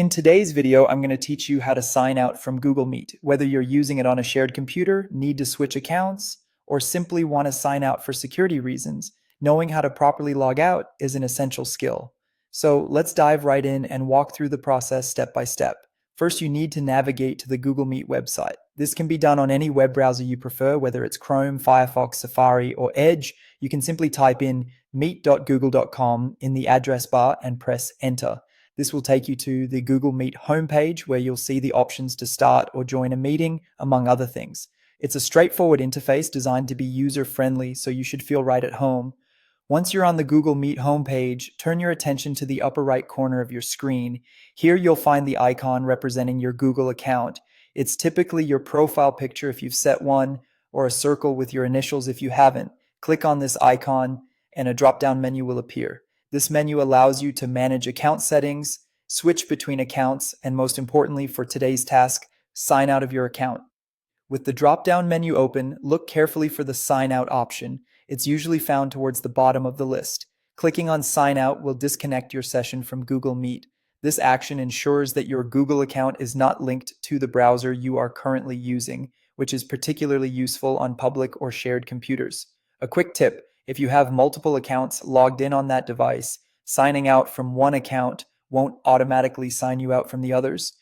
In today's video, I'm going to teach you how to sign out from Google Meet, whether you're using it on a shared computer, need to switch accounts, or simply want to sign out for security reasons. Knowing how to properly log out is an essential skill. So let's dive right in and walk through the process step by step. First, you need to navigate to the Google Meet website. This can be done on any web browser you prefer, whether it's Chrome, Firefox, Safari, or Edge. You can simply type in meet.google.com in the address bar and press enter. This will take you to the Google Meet homepage where you'll see the options to start or join a meeting, among other things. It's a straightforward interface designed to be user-friendly, so you should feel right at home. Once you're on the Google Meet homepage, turn your attention to the upper right corner of your screen. Here you'll find the icon representing your Google account. It's typically your profile picture if you've set one, or a circle with your initials if you haven't. Click on this icon and a drop-down menu will appear. This menu allows you to manage account settings, switch between accounts, and most importantly for today's task, sign out of your account. With the drop-down menu open, look carefully for the Sign Out option. It's usually found towards the bottom of the list. Clicking on Sign Out will disconnect your session from Google Meet. This action ensures that your Google account is not linked to the browser you are currently using, which is particularly useful on public or shared computers. A quick tip: if you have multiple accounts logged in on that device, signing out from one account won't automatically sign you out from the others.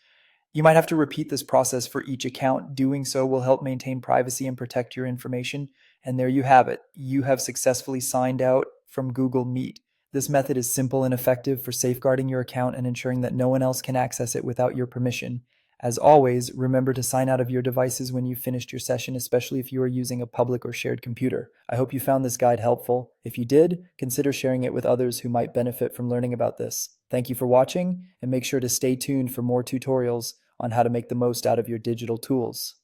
You might have to repeat this process for each account. Doing so will help maintain privacy and protect your information. And there you have it. You have successfully signed out from Google Meet. This method is simple and effective for safeguarding your account and ensuring that no one else can access it without your permission. As always, remember to sign out of your devices when you've finished your session, especially if you are using a public or shared computer. I hope you found this guide helpful. If you did, consider sharing it with others who might benefit from learning about this. Thank you for watching, and make sure to stay tuned for more tutorials on how to make the most out of your digital tools.